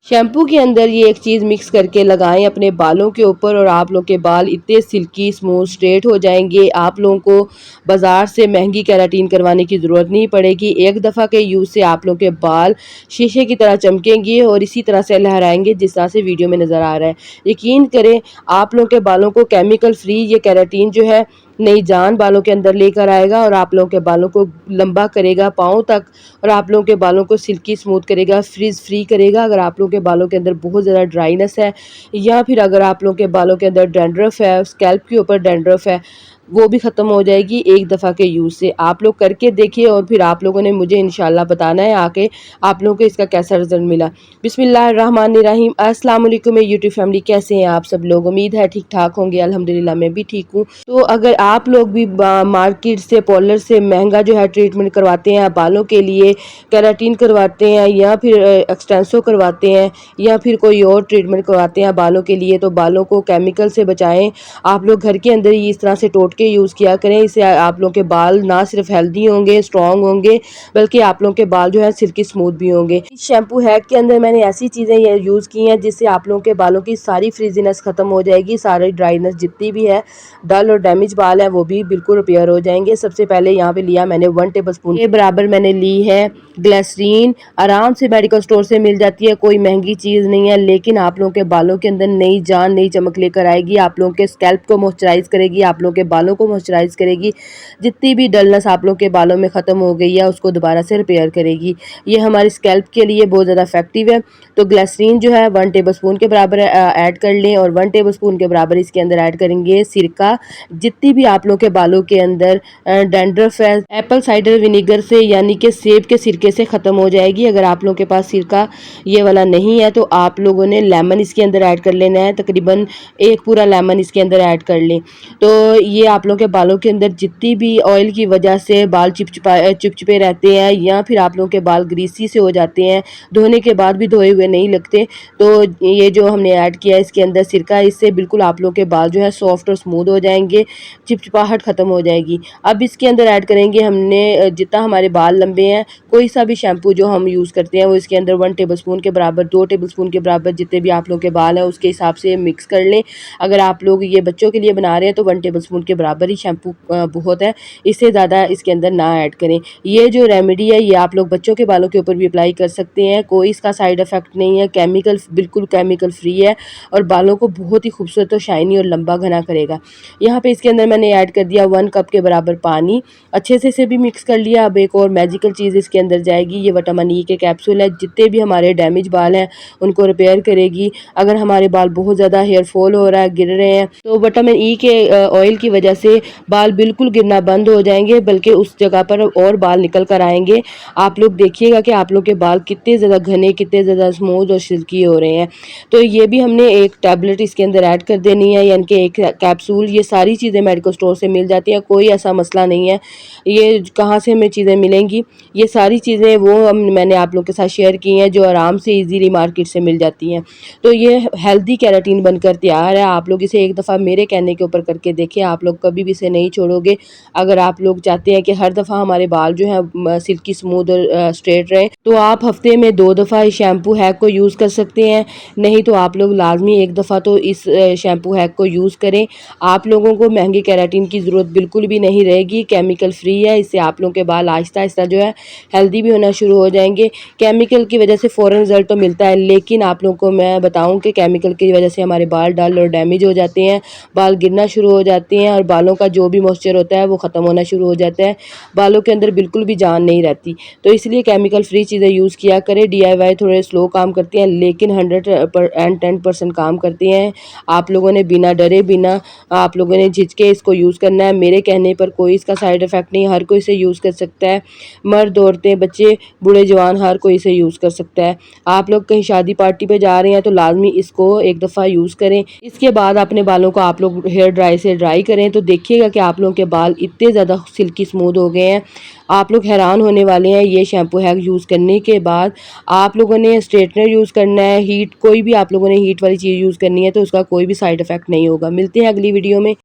Shampoo के अंदर ये एक चीज़ मिक्स करके लगाएं अपने बालों के ऊपर और आप लोग के बाल इतने सिल्की स्मूथ स्ट्रेट हो जाएंगे। आप लोगों को बाज़ार से महंगी केराटिन करवाने की ज़रूरत नहीं पड़ेगी। एक दफ़ा के यूज़ से आप लोग के बाल शीशे की तरह चमकेंगे और इसी तरह से लहराएंगे जिस तरह से वीडियो में नज़र आ रहा है। यकीन करें, आप लोग के बालों को केमिकल फ्री ये केराटिन जो है नई जान बालों के अंदर लेकर आएगा और आप लोगों के बालों को लंबा करेगा पाँव तक, और आप लोगों के बालों को सिल्की स्मूथ करेगा, फ्रीज फ्री करेगा। अगर आप लोगों के बालों के अंदर बहुत ज़्यादा ड्राइनेस है या फिर अगर आप लोगों के बालों के अंदर डैंड्रफ है, स्कैल्प के ऊपर डैंड्रफ है, वो भी ख़त्म हो जाएगी एक दफ़ा के यूज़ से। आप लोग करके देखिए और फिर आप लोगों ने मुझे इंशाल्लाह बताना है आके आप लोगों को इसका कैसा रिजल्ट मिला। बिस्मिल्लाहिर्रहमानिर्रहीम। अस्सलाम वालेकुम यूट्यूब फैमिली, कैसे हैं आप सब लोग? उम्मीद है ठीक ठाक होंगे। अल्हम्दुलिल्लाह मैं भी ठीक हूँ। तो अगर आप लोग भी मार्केट से पार्लर से महंगा जो है ट्रीटमेंट करवाते हैं बालों के लिए, केराटिन करवाते हैं या फिर एक्सटेंसो करवाते हैं या फिर कोई और ट्रीटमेंट करवाते हैं बालों के लिए, तो बालों को केमिकल से बचाएं। आप लोग घर के अंदर ही इस तरह से टोटके यूज़ किया करें। इससे आप लोगों के बाल ना सिर्फ हेल्दी होंगे, स्ट्रॉन्ग होंगे, बल्कि आप लोगों के बाल जो है सिल्की स्मूथ भी होंगे। इस शैम्पू हैक के अंदर मैंने ऐसी चीज़ें यूज़ की हैं जिससे आप लोगों के बालों की सारी फ्रीजीनेस ख़त्म हो जाएगी, सारी ड्राइनेस जितनी भी है, डल और डैमेज बाल हैं वो भी बिल्कुल रिपेयर हो जाएंगे। सबसे पहले यहाँ पे लिया मैंने 1 टेबलस्पून के बराबर मैंने ली है ग्लिसरीन। आराम से मेडिकल स्टोर से मिल जाती है, कोई महंगी चीज़ नहीं है, लेकिन आप लोगों के बालों के अंदर नई जान नई चमक लेकर आएगी। आप लोगों के स्कैल्प को मॉइस्चराइज करेगी, आप लोगों के बालों को मॉइस्चराइज करेगी, जितनी भी डलनेस आप लोगों के बालों में ख़त्म हो गई है उसको दोबारा से रिपेयर करेगी। ये हमारे स्कैल्प के लिए बहुत ज़्यादा इफेक्टिव है। तो ग्लिसरीन जो है 1 टेबलस्पून के बराबर ऐड कर लें और 1 टेबलस्पून के बराबर इसके अंदर ऐड करेंगे सिरका। जितनी भी आप लोगों के बालों के अंदर डैंड्रफ है, एप्पल साइडर विनेगर से यानी कि सेब के सिरके से ख़त्म हो जाएगी। अगर आप लोगों के पास सिरका ये वाला नहीं है तो आप लोगों ने लेमन इसके अंदर ऐड कर लेना है, तकरीबन 1 पूरा लेमन इसके अंदर ऐड कर लें। तो ये आप लोगों के बालों के अंदर जितनी भी ऑयल की वजह से बाल चिपचिपे रहते हैं या फिर आप लोगों के बाल ग्रीसी से हो जाते हैं, धोने के बाद भी धोए हुए नहीं लगते, तो ये जो हमने ऐड किया है इसके अंदर सिरका, इससे बिल्कुल आप लोगों के बाल जो है सॉफ्ट और स्मूथ हो जाएंगे, चिपचिपाहट ख़त्म हो जाएगी। अब इसके अंदर ऐड करेंगे हमने जितना हमारे बाल लंबे हैं, कोई सा भी शैम्पू जो हम यूज़ करते हैं वो इसके अंदर 1 टेबलस्पून के बराबर, 2 टेबलस्पून के बराबर जितने भी आप लोगों के बाल हैं उसके हिसाब से मिक्स कर लें। अगर आप लोग ये बच्चों के लिए बना रहे हैं तो 1 टेबलस्पून के बराबर ही शैम्पू बहुत है, इससे ज़्यादा इसके अंदर ना ऐड करें। ये जो रेमेडी है ये आप लोग बच्चों के बालों के ऊपर भी अप्लाई कर सकते हैं, कोई इसका साइड इफ़ेक्ट नहीं है, बिल्कुल केमिकल फ्री है और बालों को बहुत ही खूबसूरत और शाइनी और लंबा घना करेगा। यहाँ पे इसके अंदर मैंने ऐड कर दिया 1 कप के बराबर पानी, अच्छे से इसे भी मिक्स कर लिया। अब एक और मैजिकल चीज़ इसके अंदर जाएगी, ये विटामिन ई के कैप्सूल है, जितने भी हमारे डैमेज बाल हैं उनको रिपेयर करेगी। अगर हमारे बाल बहुत ज़्यादा हेयर फॉल हो रहा है, गिर रहे हैं, तो विटामिन ई के ऑयल की वजह से बाल बिल्कुल गिरना बंद हो जाएंगे, बल्कि उस जगह पर और बाल निकल कर आएंगे। आप लोग देखिएगा कि आप लोग के बाल कितने ज़्यादा घने, कितने ज़्यादा स्मूथ और सिल्की हो रहे हैं। तो ये भी हमने एक टैबलेट इसके अंदर ऐड कर देनी है, यानी कि एक कैप्सूल। ये सारी चीज़ें मेडिकल स्टोर से मिल जाती हैं, कोई ऐसा मसला नहीं है ये कहाँ से हमें चीज़ें मिलेंगी। ये सारी चीज़ें वो मैंने आप लोग के साथ शेयर की हैं जो आराम से इजीली मार्केट से मिल जाती हैं। तो ये हेल्दी केराटिन बनकर तैयार है। आप लोग इसे एक दफ़ा मेरे कहने के ऊपर करके देखें, आप लोग कभी भी इसे नहीं छोड़ोगे। अगर आप लोग चाहते हैं कि हर दफ़ा हमारे बाल जो है सिल्की स्मूथ और स्ट्रेट रहे, तो आप हफ्ते में 2 दफ़ा इस शैम्पू हैक को यूज़ कर सकते हैं। नहीं तो आप लोग लाजमी एक दफ़ा तो इस शैम्पू हैक को यूज़ करें। आप लोगों को महंगी केराटिन की ज़रूरत बिल्कुल भी नहीं रहेगी, केमिकल फ्री है। इससे आप लोगों के बाल आहिस्ता आहिस्ता जो है हेल्दी भी होना शुरू हो जाएंगे। केमिकल की वजह से फ़ौरन रिजल्ट तो मिलता है, लेकिन आप लोगों को मैं बताऊं कि केमिकल की वजह से हमारे बाल डल और डैमेज हो जाते हैं, बाल गिरना शुरू हो जाते हैं और बालों का जो भी मॉइस्चर होता है वो ख़त्म होना शुरू हो जाता है, बालों के अंदर बिल्कुल भी जान नहीं रहती। तो इसलिए केमिकल फ्री चीज़ें यूज़ किया करें। DIY थोड़े स्लो काम करते हैं लेकिन 110% काम करते हैं। आप लोगों ने बिना डरे, बिना आप लोगों ने झिझके इसको यूज़ करना है। मेरे कहने पर कोई इसका साइड इफ़ेक्ट नहीं, हर कोई इसे यूज़ कर सकता है। मर्द, औरतें, बच्चे, बूढ़े, जवान, हर कोई इसे यूज़ कर सकता है। आप लोग कहीं शादी पार्टी पे जा रहे हैं तो लाजमी इसको एक दफ़ा यूज़ करें। इसके बाद अपने बालों को आप लोग हेयर ड्राई से ड्राई करें तो देखिएगा कि आप लोगों के बाल इतने ज़्यादा सिल्की स्मूथ हो गए हैं, आप लोग हैरान होने वाले हैं। ये शैम्पू हैक यूज़ करने के बाद आप लोगों ने स्ट्रेटनर यूज़ करना है, कोई भी आप लोगों ने हीट वाली चीज़ यूज़ करनी है तो उसका कोई भी साइड इफ़ेक्ट नहीं होगा। मिलते हैं अगली वीडियो में।